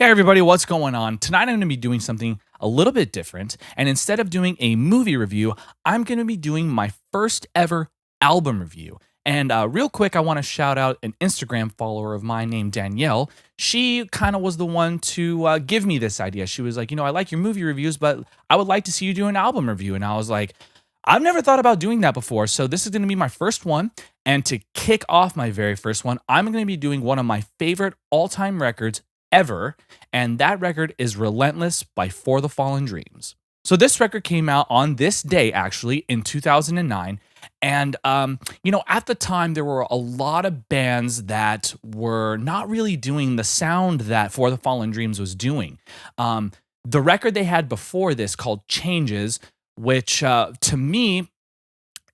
Hey everybody, what's going on? Tonight I'm going to be doing something a little bit different, and instead of doing a movie review, I'm going to be doing my first ever album review. And real quick, I want to shout out an Instagram follower of mine named Danielle. She kind of was the one to give me this idea. She was like, I like your movie reviews, but I would like to see you do an album review. And I was like, I've never thought about doing that before. So this is going to be my first one. And to kick off my very first one, I'm going to be doing one of my favorite all time records ever, and that record is Relentless by For the Fallen Dreams. So this record came out on this day, actually, in 2009. And, at the time, there were a lot of bands that were not really doing the sound that For the Fallen Dreams was doing. The record they had before this called Changes, which to me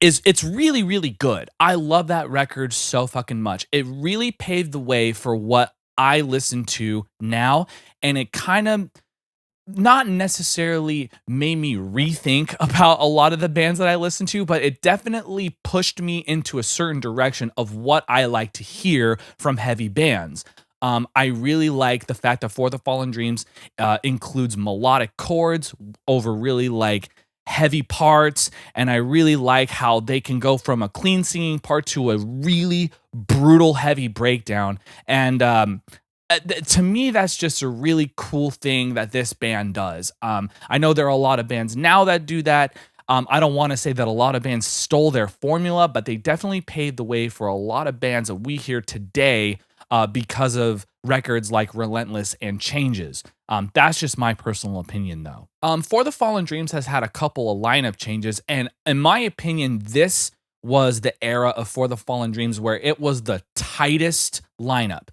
it's really really good. I love that record so fucking much. It really paved the way for what I listen to now, and it kind of not necessarily made me rethink about a lot of the bands that I listen to, but it definitely pushed me into a certain direction of what I like to hear from heavy bands. I really like the fact that For the Fallen Dreams includes melodic chords over really like heavy parts, and I really like how they can go from a clean singing part to a really brutal heavy breakdown. And to me, that's just a really cool thing that this band does. I know there are a lot of bands now that do that. I don't want to say that a lot of bands stole their formula, but they definitely paved the way for a lot of bands that we hear today because of records like Relentless and Changes. That's just my personal opinion, though. For the Fallen Dreams has had a couple of lineup changes, and in my opinion, this was the era of For the Fallen Dreams where it was the tightest lineup.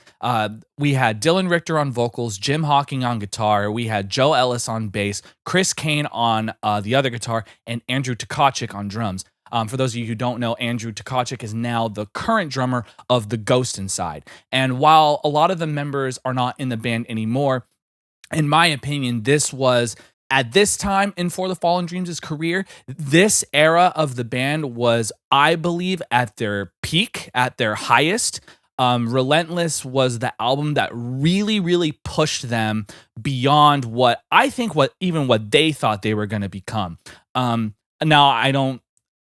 We had Dylan Richter on vocals, Jim Hawking on guitar, we had Joe Ellis on bass, Chris Kane on the other guitar, and Andrew Tkachuk on drums. For those of you who don't know, Andrew Tkachuk is now the current drummer of The Ghost Inside. And while a lot of the members are not in the band anymore, in my opinion, this was at this time in For the Fallen Dreams' career, this era of the band was, I believe, at their peak, at their highest. Relentless was the album that really, really pushed them beyond what I think what they thought they were going to become. Now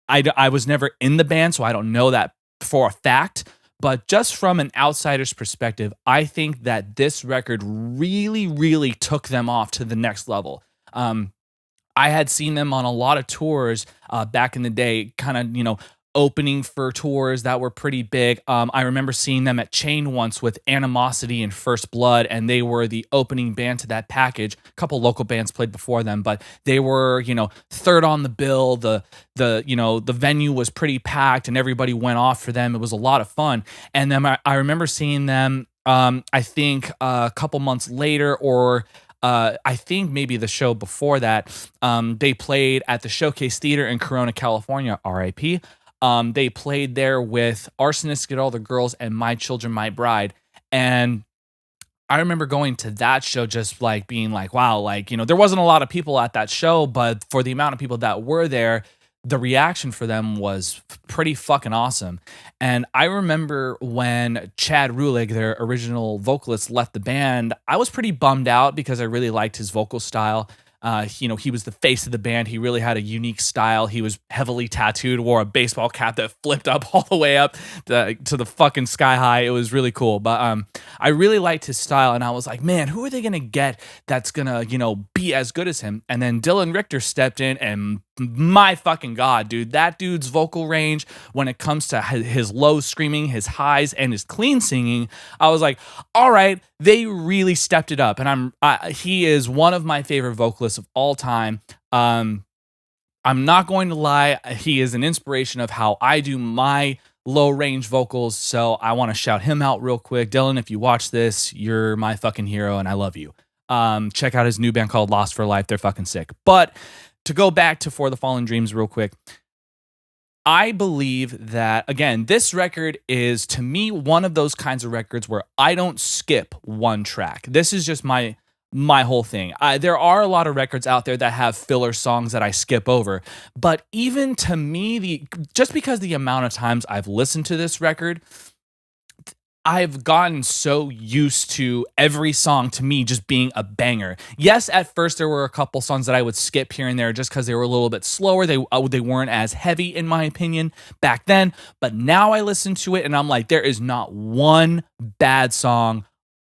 I was never in the band, so I don't know that for a fact. But just from an outsider's perspective, I think that this record really, really took them off to the next level. I had seen them on a lot of tours back in the day, kind of, opening for tours that were pretty big. I remember seeing them at Chain once with Animosity and First Blood, and they were the opening band to that package. A couple local bands played before them, but they were, third on the bill. The venue was pretty packed, and everybody went off for them. It was a lot of fun. And then I remember seeing them, I think a couple months later, or I think maybe the show before that, they played at the Showcase Theater in Corona, California, RIP. They played there with Arsonists Get All the Girls and My Children, My Bride. And I remember going to that show just like being like, wow, like, there wasn't a lot of people at that show, but for the amount of people that were there, the reaction for them was pretty fucking awesome. And I remember when Chad Rulig, their original vocalist, left the band, I was pretty bummed out because I really liked his vocal style. He was the face of the band. He really had a unique style. He was heavily tattooed, wore a baseball cap that flipped up all the way up to the fucking sky high. It was really cool. But I really liked his style, and I was like, man, who are they gonna get that's gonna, be as good as him? And then Dylan Richter stepped in, and my fucking God, dude, that dude's vocal range when it comes to his low screaming, his highs, and his clean singing, I was like, all right, they really stepped it up. And he is one of my favorite vocalists of all time. I'm not going to lie, he is an inspiration of how I do my low range vocals. So I want to shout him out real quick. Dylan, if you watch this, you're my fucking hero, and I love you. Check out his new band called Lost for Life. They're fucking sick. But to go back to For the Fallen Dreams real quick, I believe that, again, this record is, to me, one of those kinds of records where I don't skip one track. This is just my whole thing. There are a lot of records out there that have filler songs that I skip over, but even to me, just because the amount of times I've listened to this record, I've gotten so used to every song to me just being a banger. Yes, at first there were a couple songs that I would skip here and there just because they were a little bit slower. They weren't as heavy in my opinion back then, but now I listen to it and I'm like, there is not one bad song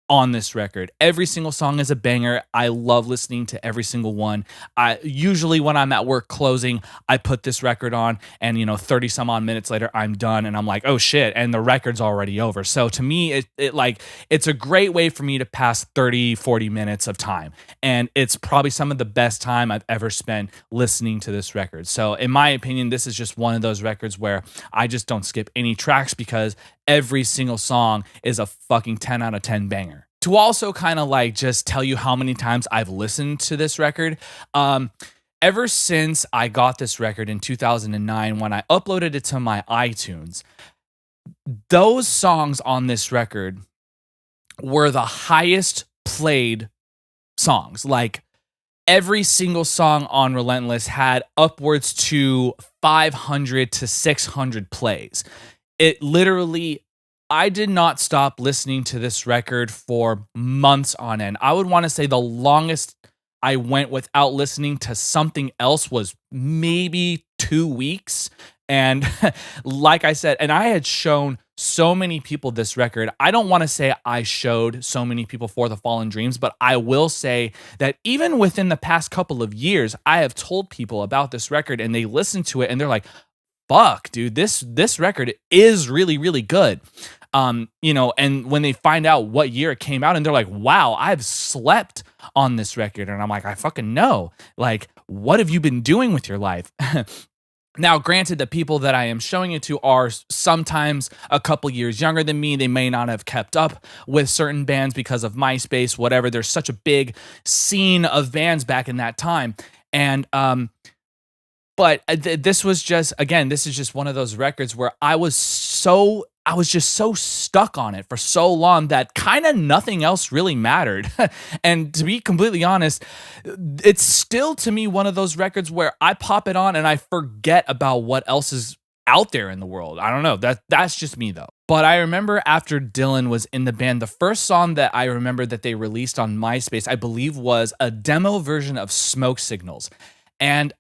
on this record. Every single song is a banger. I love listening to every single one. I usually when I'm at work closing, I put this record on and 30 some odd minutes later I'm done and I'm like, "Oh shit," and the record's already over. So to me it's a great way for me to pass 30, 40 minutes of time. And it's probably some of the best time I've ever spent listening to this record. So in my opinion, this is just one of those records where I just don't skip any tracks because every single song is a fucking 10 out of 10 banger. To also kind of like just tell you how many times I've listened to this record, ever since I got this record in 2009 when I uploaded it to my iTunes, those songs on this record were the highest played songs. Like every single song on Relentless had upwards to 500 to 600 plays. It literally, I did not stop listening to this record for months on end. I would want to say the longest I went without listening to something else was maybe 2 weeks. And like I said, and I had shown so many people this record. I don't want to say I showed so many people For the Fallen Dreams, but I will say that even within the past couple of years, I have told people about this record and they listen to it and they're like, fuck, dude, this record is really, really good. And when they find out what year it came out and they're like, wow, I've slept on this record. And I'm like, I fucking know. Like, what have you been doing with your life? Now, granted, the people that I am showing it to are sometimes a couple years younger than me. They may not have kept up with certain bands because of MySpace, whatever. There's such a big scene of bands back in that time. And, but this was just, again, this is just one of those records where I was just so stuck on it for so long that kind of nothing else really mattered. And to be completely honest, it's still to me one of those records where I pop it on and I forget about what else is out there in the world. I don't know. That's just me though. But I remember after Dylan was in the band, the first song that I remember that they released on MySpace, I believe was a demo version of Smoke Signals. And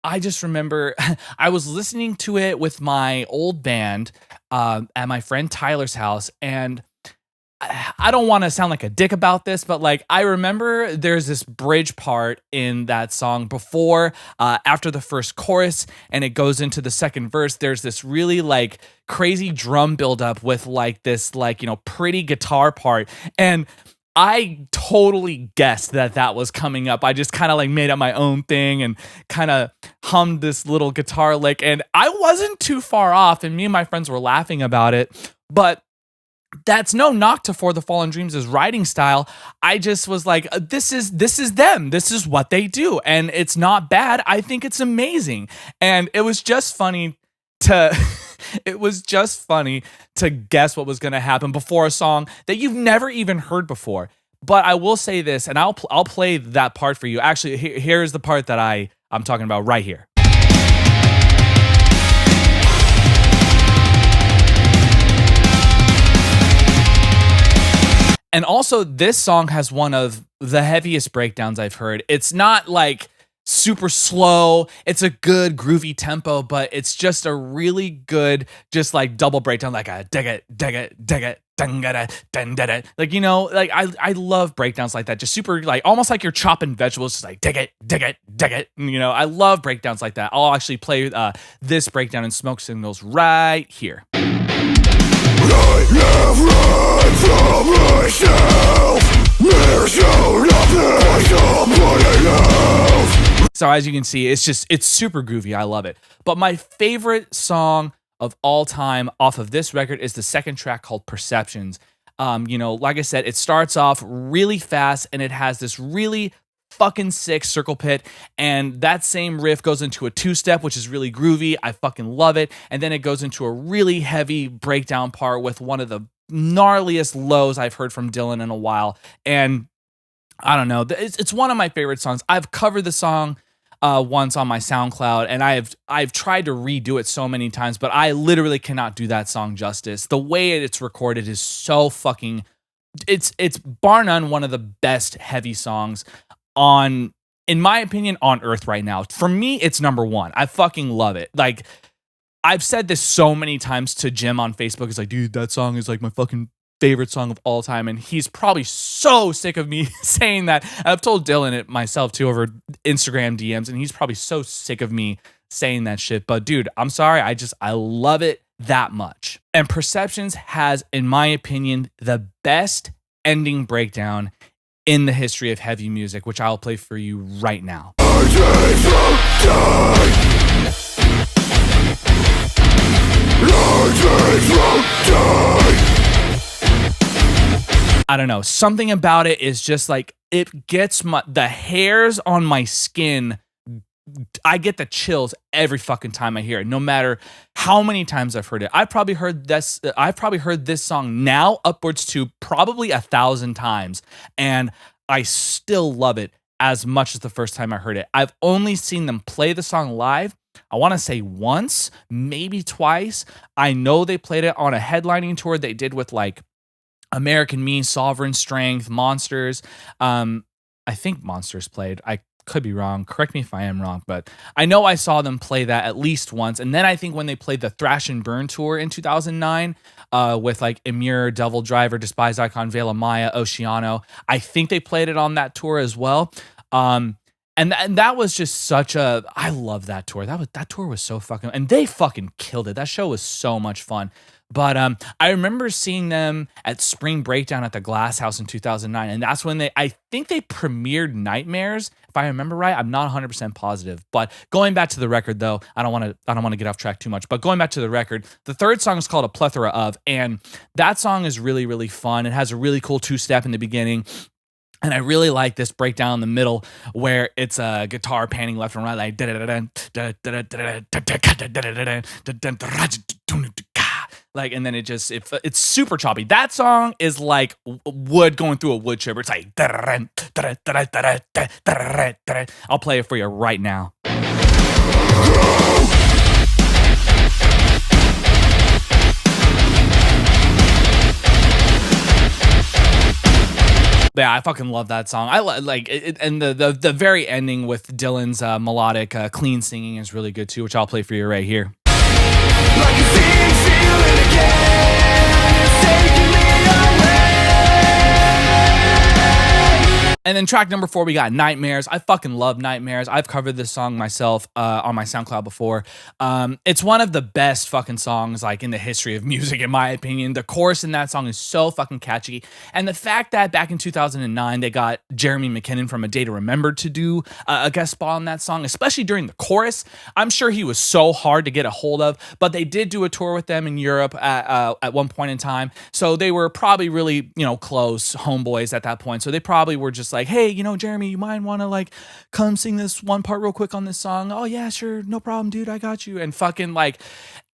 I just remember I was listening to it with my old band at my friend Tyler's house. And I don't want to sound like a dick about this, but like I remember there's this bridge part in that song before, after the first chorus, and it goes into the second verse. There's this really like crazy drum buildup with like this like, pretty guitar part. And I totally guessed that was coming up. I just kind of like made up my own thing and kind of hummed this little guitar lick. And I wasn't too far off. And me and my friends were laughing about it. But that's no knock to For the Fallen Dreams' writing style. I just was like, this is them. This is what they do. And it's not bad. I think it's amazing. And it was just funny to... It was just funny to guess what was going to happen before a song that you've never even heard before. But I will say this, and I'll play that part for you. Actually, here's the part that I'm talking about right here. And also, this song has one of the heaviest breakdowns I've heard. It's not like super slow. It's a good groovy tempo, but it's just a really good, just like double breakdown, like a dig it, dangada, dangada. Like, like I love breakdowns like that. Just super like almost like you're chopping vegetables, just like dig it. I love breakdowns like that. I'll actually play this breakdown in Smoke Signals right here. I have run from myself. There's nothing I So as you can see, it's super groovy. I love it. But my favorite song of all time off of this record is the second track called Perceptions. Like I said, it starts off really fast and it has this really fucking sick circle pit, and that same riff goes into a two-step, which is really groovy. I fucking love it. And then it goes into a really heavy breakdown part with one of the gnarliest lows I've heard from Dylan in a while. And I don't know, it's one of my favorite songs. I've covered the song once on my SoundCloud, and I've tried to redo it so many times, but I literally cannot do that song justice. The way it's recorded is so fucking it's bar none one of the best heavy songs on, in my opinion, on earth right now. For me, it's number one. I fucking love it. Like, I've said this so many times to Jim on Facebook. It's like, dude, that song is like my fucking favorite song of all time. And he's probably so sick of me saying that. I've told Dylan it myself too over Instagram DMs, and he's probably so sick of me saying that shit. But dude, I'm sorry. I love it that much. And Perceptions has, in my opinion, the best ending breakdown in the history of heavy music, which I'll play for you right now. I don't know. Something about it is just like, it gets the hairs on my skin. I get the chills every fucking time I hear it, no matter how many times I've heard it. I've probably heard this song now upwards to probably 1,000 times, and I still love it as much as the first time I heard it. I've only seen them play the song live, I want to say once, maybe twice. I know they played it on a headlining tour they did with like American Me, Sovereign Strength, Monsters. I think Monsters played. I could be wrong. Correct me if I am wrong, but I know I saw them play that at least once. And then I think when they played the Thrash and Burn tour in 2009 with like Emir, Devil Driver, Despise Icon, Vela Maya, Oceano, I think they played it on that tour as well. And that was just such a, I love that tour. That tour was so fucking, and they fucking killed it. That show was so much fun. But I remember seeing them at Spring Breakdown at the Glass House in 2009, and that's when I think they premiered Nightmares, if I remember right. I'm not 100% positive. But going back to the record, though, I don't want to get off track too much. But going back to the record, the third song is called A Plethora Of, and that song is really, really fun. It has a really cool two-step in the beginning. And I really like this breakdown in the middle where it's a guitar panning left and right, like, and then it's super choppy. That song is like wood going through a wood chipper. It's like, I'll play it for you right now. Yeah, I fucking love that song. I like it, and the very ending with Dylan's melodic, clean singing is really good too, which I'll play for you right here. Like feeling again, it's taking me away. And then track number 4, we got Nightmares. I fucking love Nightmares. I've covered this song myself on my SoundCloud before. It's one of the best fucking songs like in the history of music, in my opinion. The chorus in that song is so fucking catchy. And the fact that back in 2009, they got Jeremy McKinnon from A Day to Remember to do a guest spot on that song, especially during the chorus. I'm sure he was so hard to get a hold of, but they did do a tour with them in Europe at one point in time. So they were probably really, close homeboys at that point. So they probably were just like, hey, Jeremy, you might want to like come sing this one part real quick on this song. Oh yeah, sure, no problem, dude, I got you. And fucking like,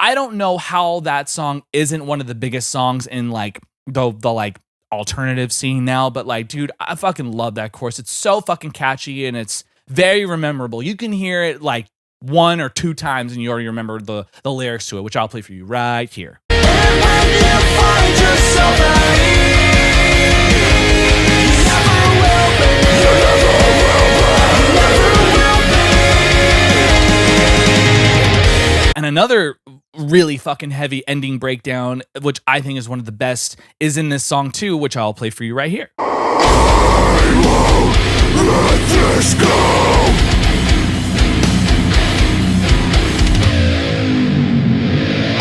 I don't know how that song isn't one of the biggest songs in like the like alternative scene now, but like, dude, I fucking love that chorus. It's so fucking catchy and it's very rememberable. You can hear it like 1 or 2 times and you already remember the lyrics to it, which I'll play for you right here. And when you find yourself at ease, and another really fucking heavy ending breakdown, which I think is one of the best, is in this song too, which I'll play for you right here. I won't let this go.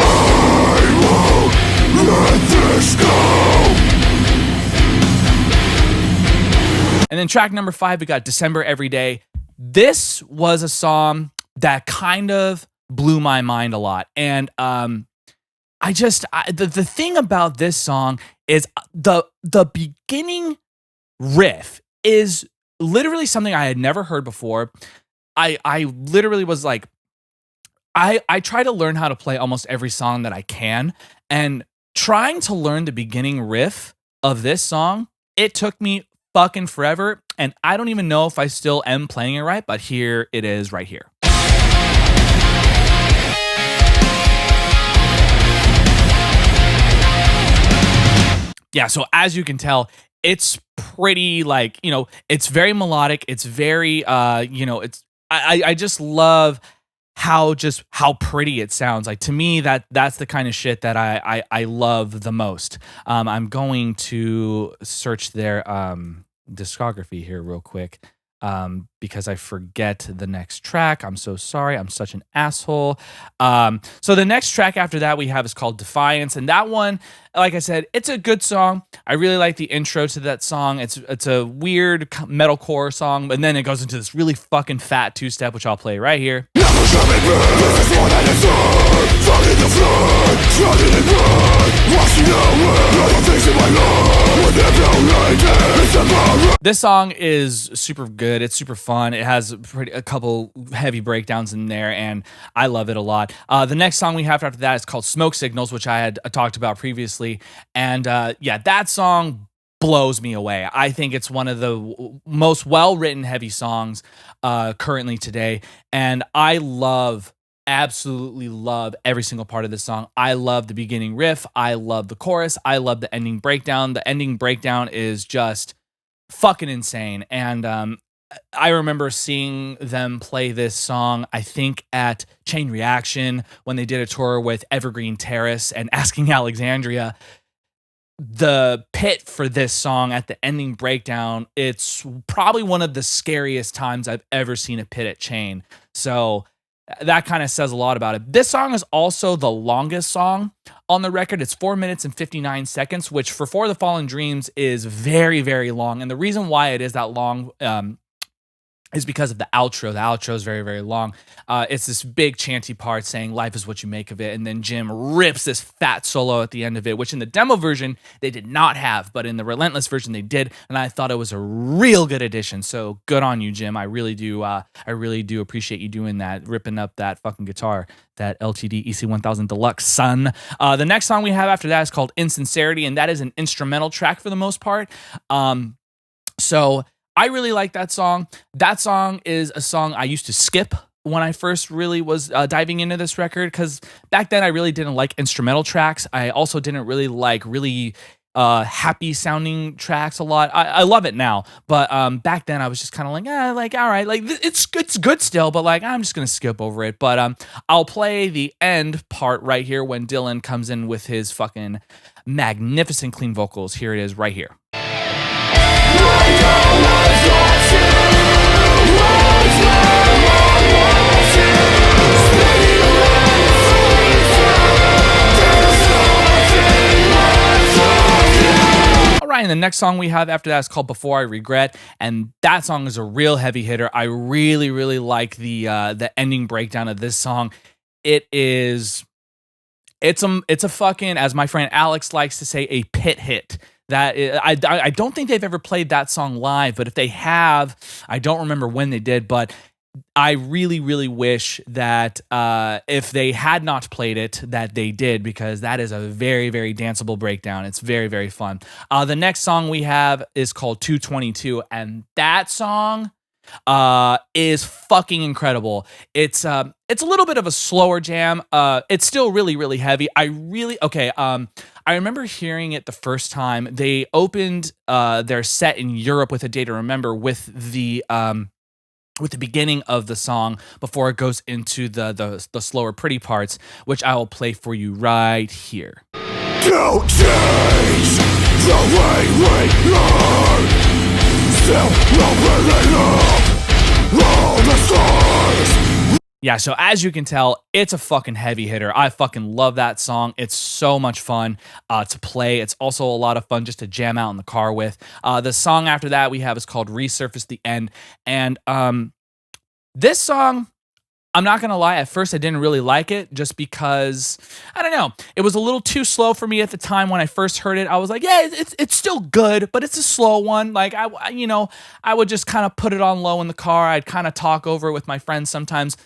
I won't let this go. And then track number 5, we got December Every Day. This was a song that kind of blew my mind a lot. And the thing about this song is the beginning riff is literally something I had never heard before. I literally was like, I try to learn how to play almost every song that I can, and trying to learn the beginning riff of this song, it took me fucking forever, and I don't even know if I still am playing it right, but here it is right here. Yeah, so as you can tell, it's pretty like, it's very melodic. It's very I just love how pretty it sounds. Like to me, that's the kind of shit that I love the most. I'm going to search their discography here real quick. Because I forget the next track. I'm so sorry. I'm such an asshole. So the next track after that we have is called Defiance, and that one, like I said, it's a good song. I really like the intro to that song. It's a weird metalcore song, and then it goes into this really fucking fat two-step, which I'll play right here. This song is super good. It's super fun. It has a couple heavy breakdowns in there, and I love it a lot. The next song we have after that is called Smoke Signals, which I had talked about previously. And yeah, that song blows me away. I think it's one of the most well-written heavy songs currently today. And I absolutely love every single part of this song. I love the beginning riff. I love the chorus. I love the ending breakdown. The ending breakdown is just fucking insane. And I remember seeing them play this song, I think at Chain Reaction when they did a tour with Evergreen Terrace and Asking Alexandria. The pit for this song at the ending breakdown, it's probably one of the scariest times I've ever seen a pit at Chain. So that kind of says a lot about it. This song is also the longest song on the record. It's 4 minutes and 59 seconds, which for For the Fallen Dreams is very, very long. And the reason why it is that long is because of the outro. The outro is very, very long. It's this big chanty part saying life is what you make of it. And then Jim rips this fat solo at the end of it, which in the demo version, they did not have. But in the Relentless version, they did. And I thought it was a real good addition. So good on you, Jim. I really do appreciate you doing that, ripping up that fucking guitar, that LTD EC1000 Deluxe, son. The next song we have after that is called Insincerity, and that is an instrumental track for the most part. So I really like that song. That song is a song I used to skip when I first really was diving into this record, because back then I really didn't like instrumental tracks. I also didn't really like really happy sounding tracks a lot. I love it now, but back then I was just kind of like, all right, like it's good still, but like I'm just gonna skip over it. But I'll play the end part right here when Dylan comes in with his fucking magnificent clean vocals. Here it is right here. And the next song we have after that is called Before I Regret, and that song is a real heavy hitter. I really, really like the ending breakdown of this song. It's a fucking, as my friend Alex likes to say, a pit hit. I don't think they've ever played that song live, but if they have, I don't remember when they did, but I really, really wish that if they had not played it, that they did, because that is a very, very danceable breakdown. It's very, very fun. The next song we have is called 222, and that song is fucking incredible. It's a little bit of a slower jam. It's still really, really heavy. I remember hearing it the first time. They opened their set in Europe with A Day to Remember with the beginning of the song before it goes into the slower pretty parts, which I will play for you right here. Don't change the way we learn. Still all the stars. Yeah, so as you can tell, it's a fucking heavy hitter. I fucking love that song. It's so much fun to play. It's also a lot of fun just to jam out in the car with. The song after that we have is called Resurface the End. And this song, I'm not going to lie, at first I didn't really like it just because, I don't know, it was a little too slow for me at the time when I first heard it. I was like, yeah, it's still good, but it's a slow one. Like, I would just kind of put it on low in the car. I'd kind of talk over it with my friends sometimes.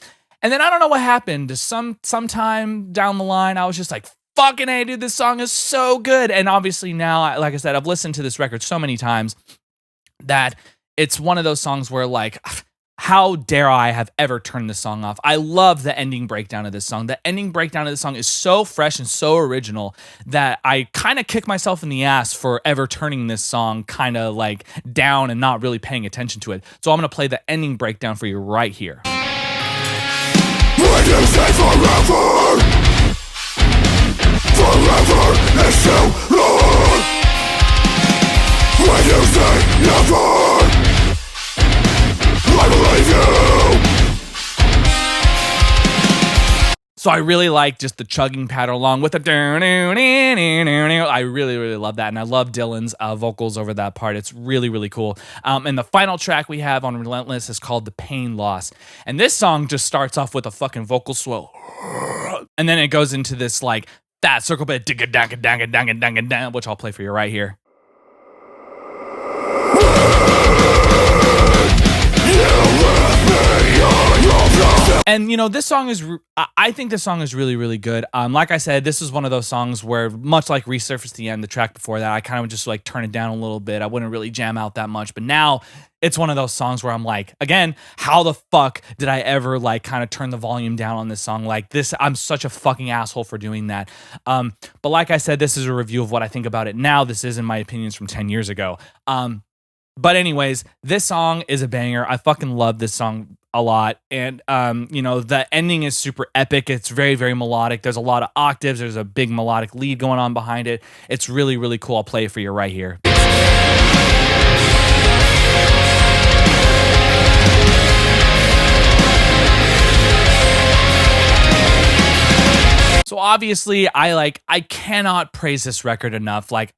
And then I don't know what happened. Sometime down the line, I was just like, fucking hey, dude, this song is so good. And obviously now, like I said, I've listened to this record so many times. that it's one of those songs where like, how dare I have ever turned this song off? I love the ending breakdown of this song. The ending breakdown of this song is so fresh and so original that I kind of kick myself in the ass for ever turning this song kind of like down and not really paying attention to it. So I'm going to play the ending breakdown for you right here. When you say forever, forever is too long. When you say never, I believe you. So I really like just the chugging pattern along with the I really love that, and I love Dylan's vocals over that part. It's really cool. And the final track we have on Relentless is called "The Pain Loss," and this song just starts off with a fucking vocal swell, and then it goes into this like fat circle bit, which I'll play for you right here. And, you know, this song is, I think this song is really good. Like I said, this is one of those songs where, much like Resurface the End, the track before that, I kind of just like turn it down a little bit. I wouldn't really jam out that much. But now it's one of those songs where I'm like, again, how the fuck did I ever like kind of turn the volume down on this song? Like this, I'm such a fucking asshole for doing that. But like I said, this is a review of what I think about it now. This isn't my opinions from 10 years ago. But anyways, this song is a banger. I fucking love this song a lot. And, you know, the ending is super epic. It's very melodic. There's a lot of octaves. There's a big melodic lead going on behind it. It's really cool. I'll play it for you right here. So obviously, I cannot praise this record enough. Like,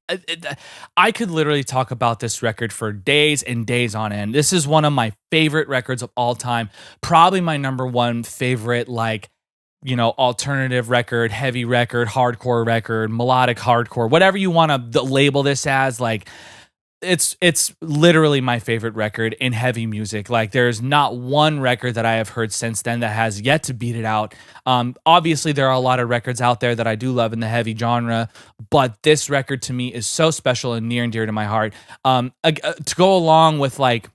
I could literally talk about this record for days and days on end. This is one of my favorite records of all time. Probably my number one favorite, like, you know, alternative record, heavy record, hardcore record, melodic hardcore, whatever you want to label this as. Like, it's literally my favorite record in heavy music. Like there's not one record that I have heard since then that has yet to beat it out. Obviously there are a lot of records out there that I do love in the heavy genre, but this record to me is so special and near and dear to my heart. To go along with like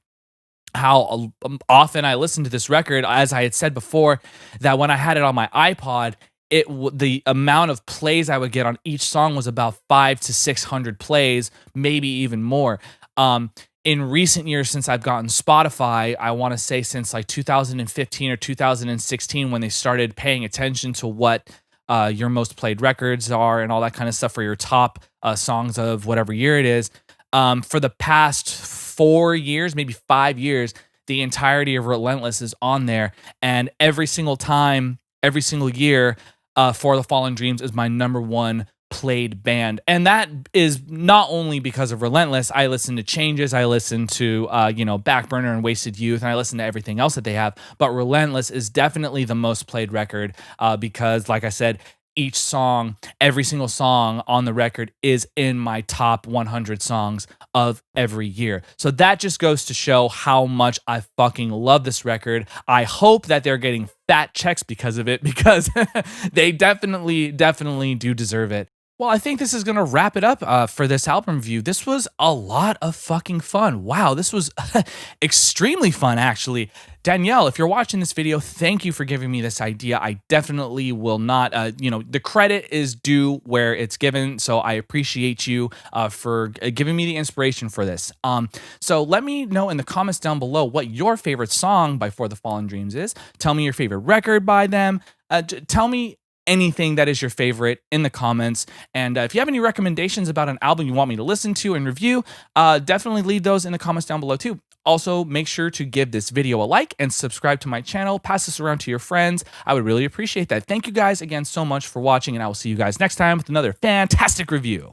how often I listen to this record, as I had said before, that when I had it on my iPod, the amount of plays I would get on each song was about 500 to 600 plays, maybe even more. In recent years, since I've gotten Spotify, I want to say since like 2015 or 2016, when they started paying attention to what your most played records are and all that kind of stuff for your top songs of whatever year it is. For the past 4 years, maybe 5 years, the entirety of Relentless is on there, and every single time, every single year, For the Fallen Dreams is my number one played band. And that is not only because of Relentless. I listen to Changes, I listen to Backburner and Wasted Youth, and I listen to everything else that they have. But Relentless is definitely the most played record because, like I said, each song, every single song on the record is in my top 100 songs of every year. So that just goes to show how much I fucking love this record. I hope that they're getting fat checks because of it, because they definitely do deserve it. Well, I think this is going to wrap it up for this album review. This was a lot of fucking fun. Wow, this was extremely fun, actually. Danielle, if you're watching this video, thank you for giving me this idea. I definitely will not, the credit is due where it's given, so I appreciate you for giving me the inspiration for this. So let me know in the comments down below what your favorite song by For the Fallen Dreams is. Tell me your favorite record by them. Tell me anything that is your favorite in the comments. And if you have any recommendations about an album you want me to listen to and review, definitely leave those in the comments down below too. Also, make sure to give this video a like and subscribe to my channel. Pass this around to your friends. I would really appreciate that. Thank you guys again so much for watching, and I will see you guys next time with another fantastic review.